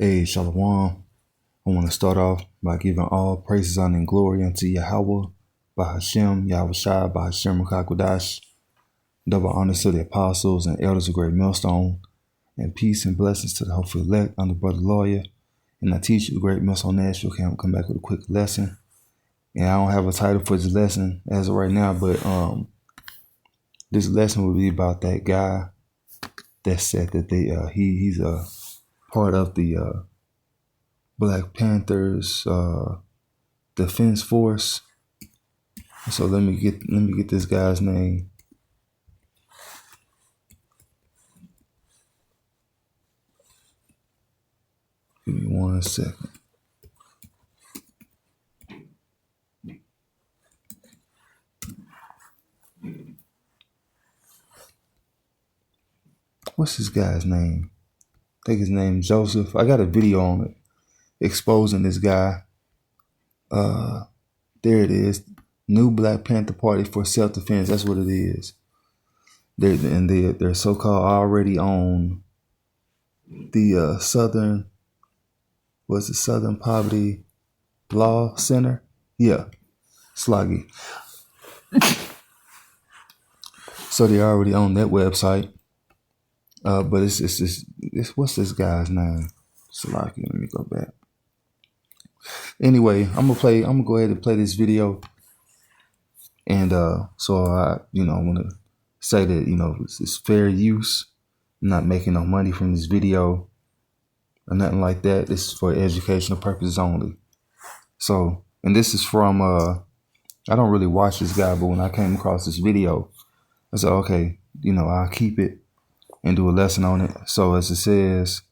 Hey, Shalom. I want to start off by giving all praises, honor, and glory unto Yahweh, by Hashem, Yahweh Shai, by Hashem Rakakwadash. Double honors to the apostles and elders of Great Millstone, and peace and blessings to the hopeful elect under Brother Lawyer. And I teach you the Great Millstone Nashville. Can't come back with a quick lesson. And I don't have a title for this lesson as of right now, but this lesson will be about that guy that said that he's a part of the Black Panthers defense force. So let me get this guy's name. Give me 1 second. What's this guy's name? I think his name is Joseph. I got a video on it exposing this guy. There it is. New Black Panther Party for Self-Defense. That's what it is. They're so-called already on the Southern Poverty Law Center. Yeah, Sloggy. So they already on that website. But it's what's this guy's name? Sloggy. Let me go back. Anyway, I'm gonna go ahead and play this video. And so I want to say that, it's fair use. I'm not making no money from this video or nothing like that. This is for educational purposes only. So, and this is from, I don't really watch this guy, but when I came across this video, I said, okay, I'll keep it and do a lesson on it. So as it says,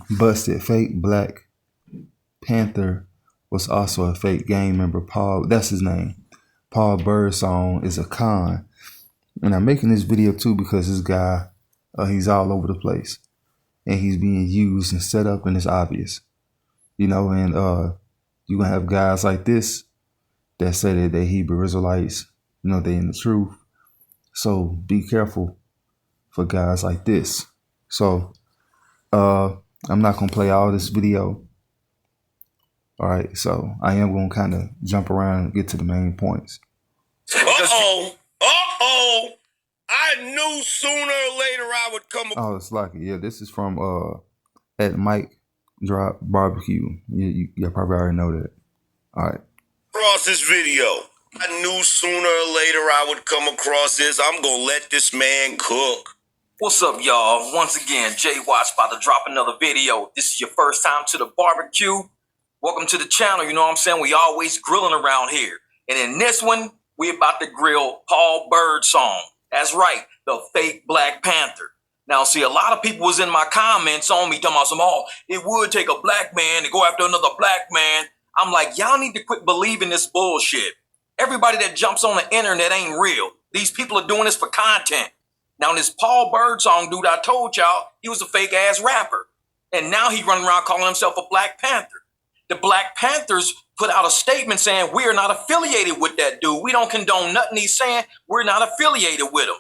busted fake Black Panther was also a fake gang member. Paul, that's his name. Paul Birdsong is a con. And I'm making this video too because this guy, he's all over the place. And he's being used and set up, and it's obvious. And you're going to have guys like this that say that they're Hebrew Israelites, they in the truth. So be careful for guys like this. So I'm not going to play all this video. All right, so I am going to kind of jump around and get to the main points. I knew sooner or later I would come. Oh, it's lucky. Yeah, this is from at Mike Drop Barbecue. You probably already know that. All right. Across this video. I knew sooner or later I would come across this. I'm going to let this man cook. What's up, y'all? Once again, Jay Watts about to drop another video. This is your first time to the barbecue. Welcome to the channel. You know what I'm saying? We always grilling around here. And in this one, we about to grill Paul Birdsong. That's right, the fake Black Panther. Now, see, a lot of people was in my comments on me talking about it would take a black man to go after another black man. I'm like, y'all need to quit believing this bullshit. Everybody that jumps on the internet ain't real. These people are doing this for content. Now, this Paul Birdsong dude, I told y'all, he was a fake-ass rapper. And now he running around calling himself a Black Panther. The Black Panthers put out a statement saying we are not affiliated with that dude. We don't condone nothing he's saying. We're not affiliated with him.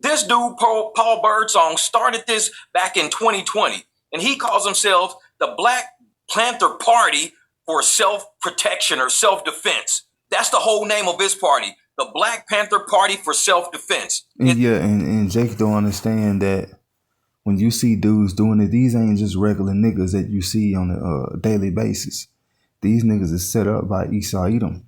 This dude, Paul Birdsong, started this back in 2020, and he calls himself the Black Panther Party for Self-Protection or Self-Defense. That's the whole name of his party, the Black Panther Party for Self-Defense. And Jake don't understand that when you see dudes doing it, these ain't just regular niggas that you see on a daily basis. These niggas is set up by Esau Edom.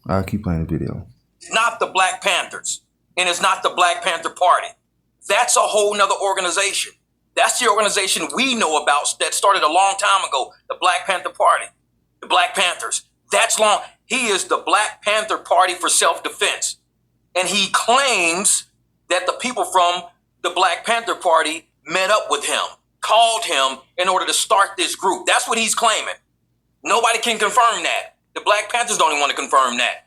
I'll keep playing the video. It's not the Black Panthers, and it's not the Black Panther Party. That's a whole nother organization. That's the organization we know about that started a long time ago, the Black Panther Party, the Black Panthers. That's long. He is the Black Panther Party for Self-Defense. And he claims that the people from the Black Panther Party met up with him, called him in order to start this group. That's what he's claiming. Nobody can confirm that. The Black Panthers don't even want to confirm that.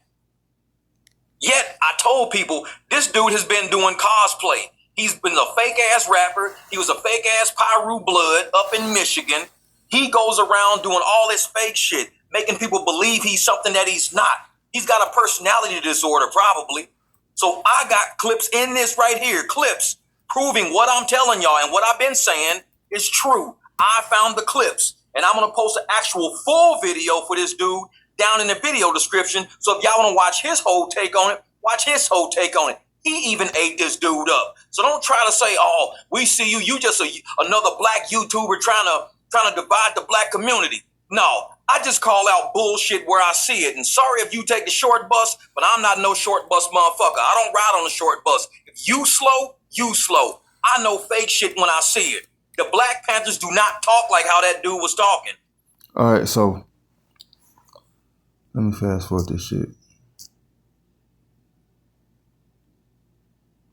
Yet, I told people, this dude has been doing cosplay. He's been a fake-ass rapper. He was a fake-ass Pyru Blood up in Michigan. He goes around doing all this fake shit, making people believe he's something that he's not. He's got a personality disorder, probably. So I got clips in this right here, clips proving what I'm telling y'all and what I've been saying is true. I found the clips, and I'm going to post an actual full video for this dude down in the video description. So if y'all want to watch his whole take on it, watch his whole take on it. He even ate this dude up. So don't try to say, oh, we see you. You just another black YouTuber trying to divide the black community. No, I just call out bullshit where I see it. And sorry if you take the short bus, but I'm not no short bus motherfucker. I don't ride on the short bus. If you slow, you slow. I know fake shit when I see it. The Black Panthers do not talk like how that dude was talking. All right, so let me fast forward this shit.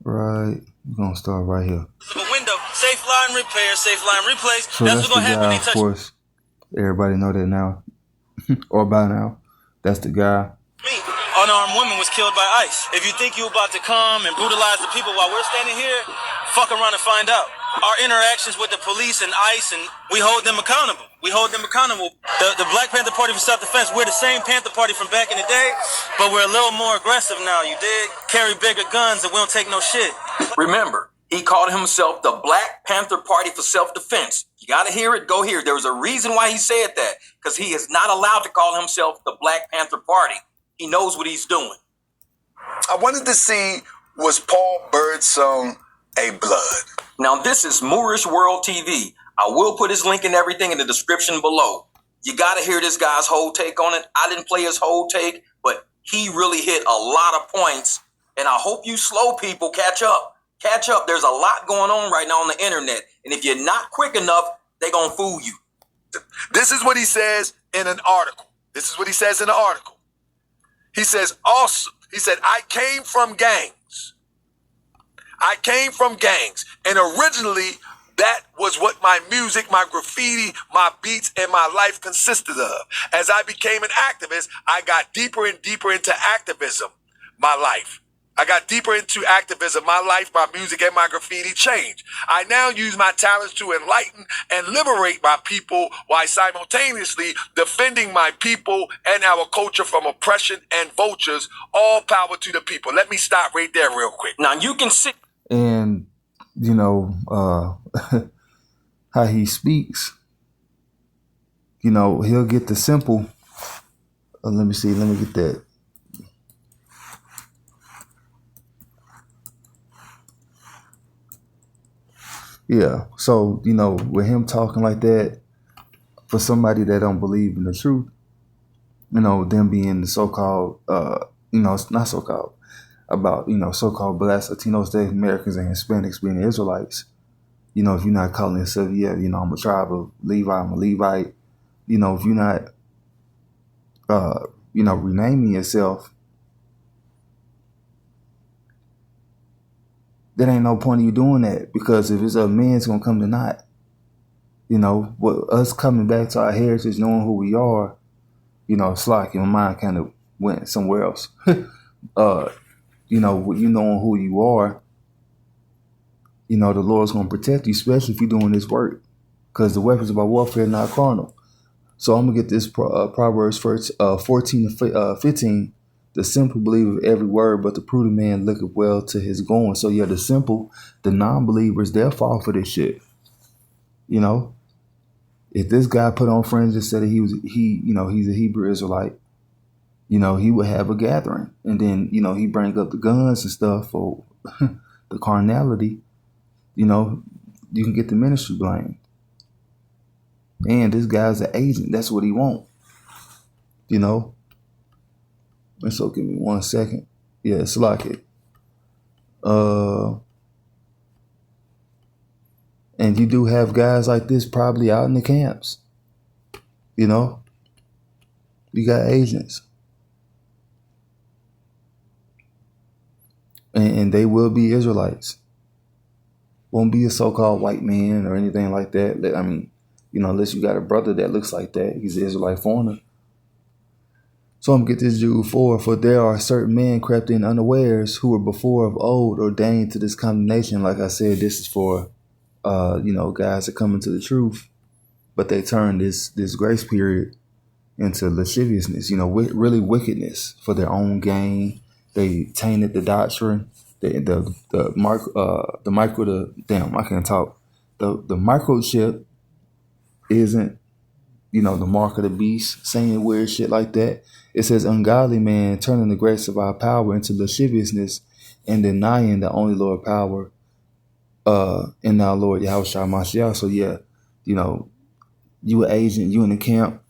Right, we're gonna start right here. A window, safe line repair, safe line replace. So that's what's gonna happen. Guy, of course, everybody know that now, or by now. That's the guy. Me, unarmed woman was killed by ICE. If you think you about to come and brutalize the people while we're standing here, fuck around and find out. Our interactions with the police and ICE, and we hold them accountable. We hold them accountable. The Black Panther Party for Self-Defense, we're the same Panther Party from back in the day, but we're a little more aggressive now, you dig? Carry bigger guns and we don't take no shit. Remember, he called himself the Black Panther Party for Self-Defense. You gotta hear it, go here. There was a reason why he said that, because he is not allowed to call himself the Black Panther Party. He knows what he's doing. I wanted to see, was Paul Birdsong a blood? Now, this is Moorish World TV. I will put his link and everything in the description below. You got to hear this guy's whole take on it. I didn't play his whole take, but he really hit a lot of points. And I hope you slow people catch up. Catch up. There's a lot going on right now on the internet. And if you're not quick enough, they're going to fool you. This is what he says in an article. This is what he says in the article. He says, also, he said, I came from gangs. I came from gangs. And originally, that was what my music, my graffiti, my beats, and my life consisted of. As I became an activist, I got deeper and deeper into activism, my life. I got deeper into activism, my life, my music, and my graffiti changed. I now use my talents to enlighten and liberate my people while simultaneously defending my people and our culture from oppression and vultures. All power to the people. Let me stop right there real quick. Now you can see. And, you know, how he speaks, you know, he'll get the simple. Let me see. Let me get that. Yeah. So, you know, with him talking like that, for somebody that don't believe in the truth, you know, them being the so-called, you know, not so-called, about, you know, so-called blacks, Latinos, Native Americans, and Hispanics being Israelites. You know, if you're not calling yourself, yeah, you know, I'm a tribe of Levi, I'm a Levite. You know, if you're not, you know, renaming yourself, there ain't no point in you doing that, because if it's a man, it's going to come to naught. You know, what us coming back to our heritage, knowing who we are, you know, it's like my mind kind of went somewhere else. You know, you knowing who you are, you know, the Lord's going to protect you, especially if you're doing this work, because the weapons of our warfare are not carnal. So I'm going to get this Proverbs 14 to 15. The simple believe every word, but the prudent man looketh well to his going. So yeah, the simple, the non-believers, they'll fall for this shit. You know, if this guy put on fringes and said that you know, he's a Hebrew Israelite, you know, he would have a gathering, and then, you know, he bring up the guns and stuff for the carnality. You know, you can get the ministry blamed. And this guy's an agent. That's what he want. You know. And so give me 1 second. Yeah, it's like it. And you do have guys like this probably out in the camps. You know. You got agents. And they will be Israelites. Won't be a so-called white man or anything like that. I mean, you know, unless you got a brother that looks like that. He's an Israelite foreigner. So I'm going to get this Jude 4. For there are certain men crept in unawares who were before of old ordained to this condemnation. Like I said, this is for, you know, guys that come into the truth. But they turn this grace period into lasciviousness, you know, really wickedness for their own gain. They tainted the doctrine. I can't talk. The microchip isn't, the mark of the beast, saying weird shit like that. It says ungodly man turning the grace of our power into lasciviousness and denying the only Lord power in our Lord Yahushua Mashiach. So yeah, you an agent, you in the camp,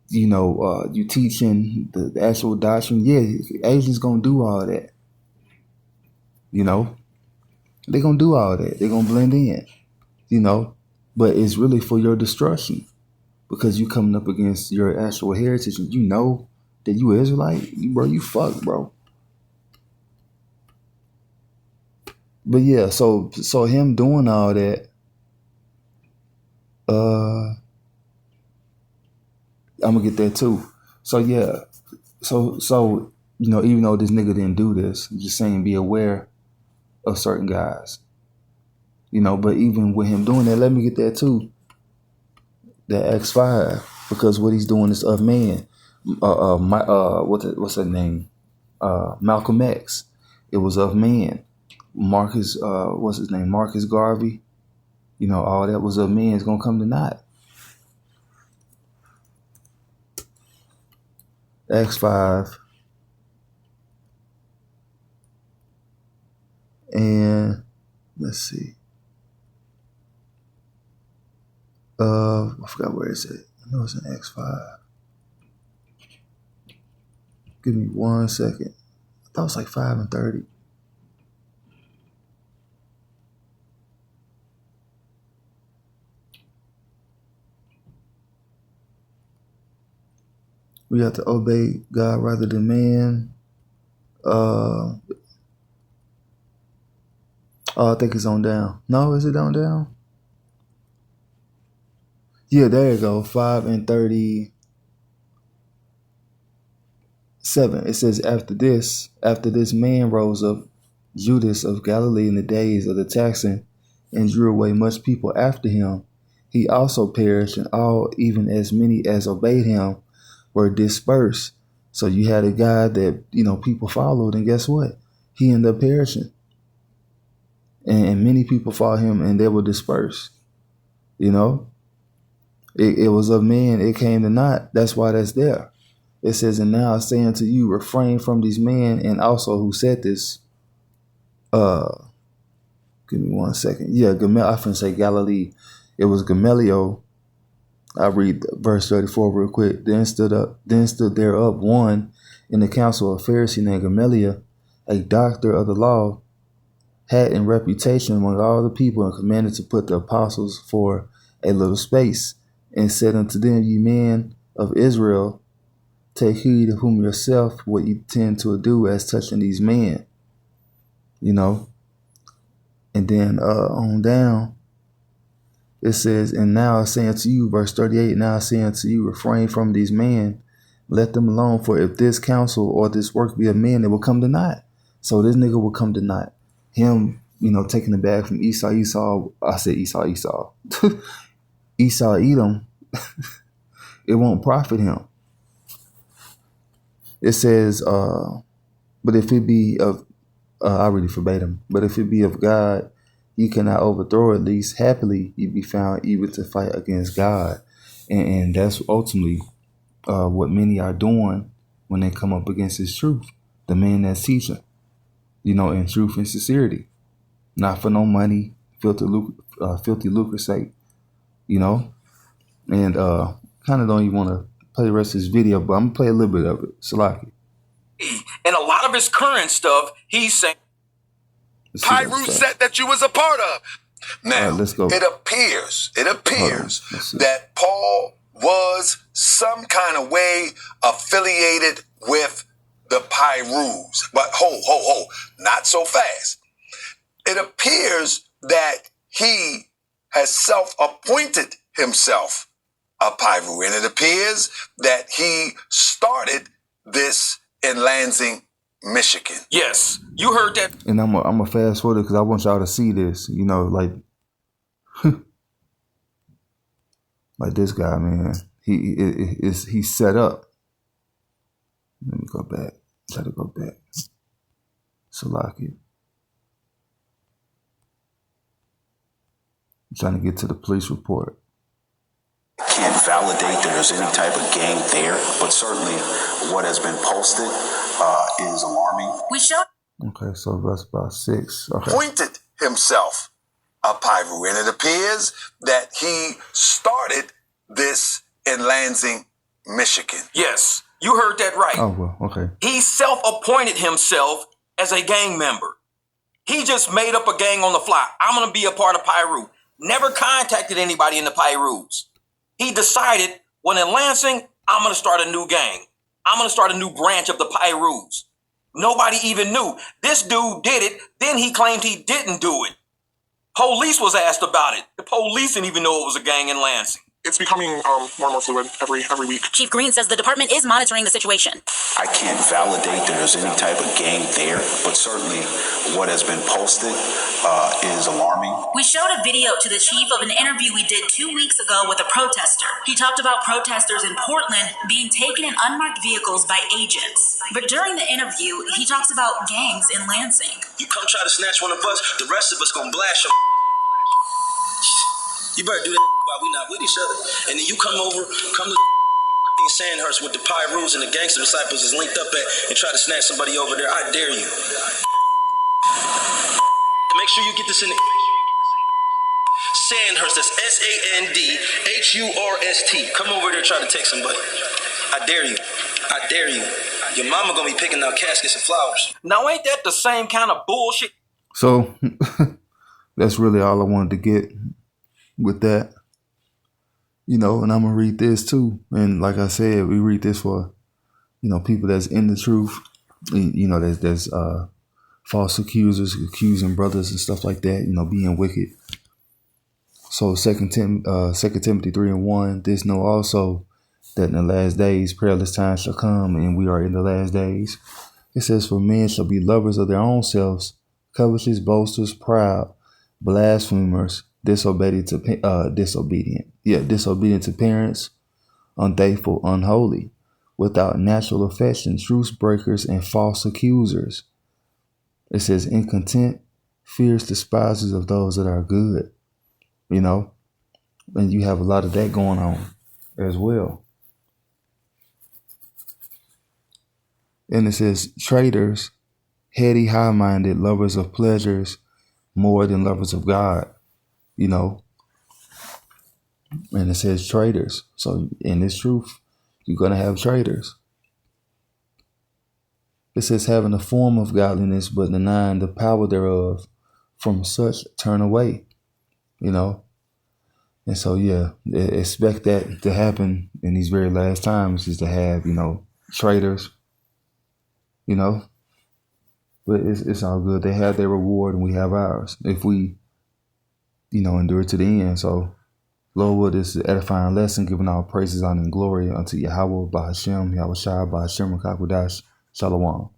you teaching the actual doctrine. Yeah, agents gonna do all that. They gonna do all that. They gonna blend in. But it's really for your destruction, because you coming up against your actual heritage, and that you Israelite, bro. You fucked, bro. But yeah, so him doing all that, I'm gonna get that too. So yeah, so even though this nigga didn't do this, I'm just saying be aware of certain guys. But even with him doing that, let me get that too. That X5, because what he's doing is of man. What's that name? Malcolm X. It was of man. Marcus, what's his name? Marcus Garvey. All that was of man is gonna come to naught. X5. And let's see. I forgot where it's at. I know it's an X5. Give me 1 second. I thought it was like 5 and 30. We have to obey God rather than man. I think it's on down. No, is it on down? Yeah, there you go. 5 and 37. It says, after this man rose up, Judas of Galilee, in the days of the taxing, and drew away much people after him. He also perished, and all, even as many as obeyed him, were dispersed. So you had a guy that, people followed, and guess what? He ended up perishing. And many people followed him, and they were dispersed. It was of man, it came to naught. That's why that's there. It says, and now I say unto you, refrain from these men, and also who said this. Give me 1 second. Yeah, I finna say Galilee. It was Gamaliel. I read verse 34 real quick. Then stood there up one in the council, a Pharisee named Gamaliel, a doctor of the law, had in reputation among all the people, and commanded to put the apostles for a little space, and said unto them, ye men of Israel, take heed of whom yourself what you tend to do as touching these men. And then on down, it says, and now I say unto you, verse 38, now I say unto you, refrain from these men, let them alone, for if this counsel or this work be of men, it will come to naught. So this nigga will come to naught. Him, taking the bag from Esau, I said Esau, Esau, Edom, it won't profit him. It says, but if it be of, I read it verbatim, but if it be of God, you cannot overthrow, at least happily you be found even to fight against God. And that's ultimately what many are doing when they come up against his truth. The man that's teaching, in truth and sincerity, not for no money, filthy lucre sake, and kind of don't even want to play the rest of this video, but I'm gonna play a little bit of it. Salaki. And a lot of his current stuff, he's saying Pyru set that you was a part of. Now, let's go. It appears that Paul was some kind of way affiliated with the Pyrus. But ho, not so fast. It appears that he has self-appointed himself a Pyru, and it appears that he started this in Lansing, Michigan. Yes, you heard that. And I'm a fast forward because I want y'all to see this. Like like this guy, man. He's set up. Let me go back. Try to go back. Salaki. I'm trying to get to the police report. Can't validate that there's any type of gang there, but certainly what has been posted is alarming. We showed. Okay, so that's about 6. Okay. Pointed himself a Pyru, and it appears that he started this in Lansing, Michigan. Yes, you heard that right. Oh, well, okay. He self-appointed himself as a gang member. He just made up a gang on the fly. I'm going to be a part of Pyru. Never contacted anybody in the Pyrus. He decided, when in Lansing, I'm going to start a new gang. I'm going to start a new branch of the Pyrus. Nobody even knew. This dude did it. Then he claimed he didn't do it. Police was asked about it. The police didn't even know it was a gang in Lansing. It's becoming more and more fluid every week. Chief Green says the department is monitoring the situation. I can't validate that there's any type of gang there, but certainly what has been posted is alarming. We showed a video to the chief of an interview we did 2 weeks ago with a protester. He talked about protesters in Portland being taken in unmarked vehicles by agents. But during the interview, he talks about gangs in Lansing. You come try to snatch one of us, the rest of us gonna blast you. You better do that while we not with each other. And then you come to Sandhurst with the Pyrus and the gangster disciples is linked up at and try to snatch somebody over there. I dare you. Make sure you get this in the Sandhurst, that's Sandhurst. Come over there and try to take somebody. I dare you. I dare you. Your mama gonna be picking out caskets and flowers. Now, ain't that the same kind of bullshit? So that's really all I wanted to get with that. And I'm going to read this too. And like I said, we read this for, people that's in the truth. There's false accusers, accusing brothers and stuff like that, being wicked. So 2 Timothy 3:1, this know also that in the last days perilous times shall come, and we are in the last days. It says, for men shall be lovers of their own selves, covetous, boasters, proud, blasphemers, disobedient to parents, unfaithful, unholy, without natural affection, truce breakers, and false accusers. It says incontent, fierce despisers of those that are good, and you have a lot of that going on as well. And it says traitors, heady, high-minded, lovers of pleasures more than lovers of God. And it says traitors. So in this truth, you're going to have traitors. It says having a form of godliness, but denying the power thereof, from such turn away, And so, expect that to happen in these very last times, is to have, traitors, But it's all good. They have their reward and we have ours if we, endure to the end. So, Lord, this is an edifying lesson, giving all praises, honor, and glory unto Yahweh, Bahashem, Yahweh Shai, Bahashem, Rakakwadash, Shalom.